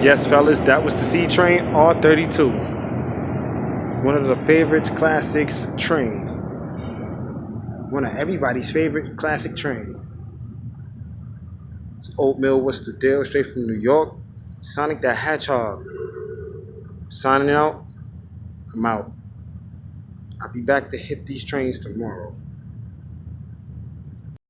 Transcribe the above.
Yes, fellas, that was the C train R32. One of the favorites, Classics train. One of everybody's favorite classic train. It's Oatmeal, what's the deal? Straight from New York. Sonic the Hedgehog. Signing out. I'm out. I'll be back to hit these trains tomorrow.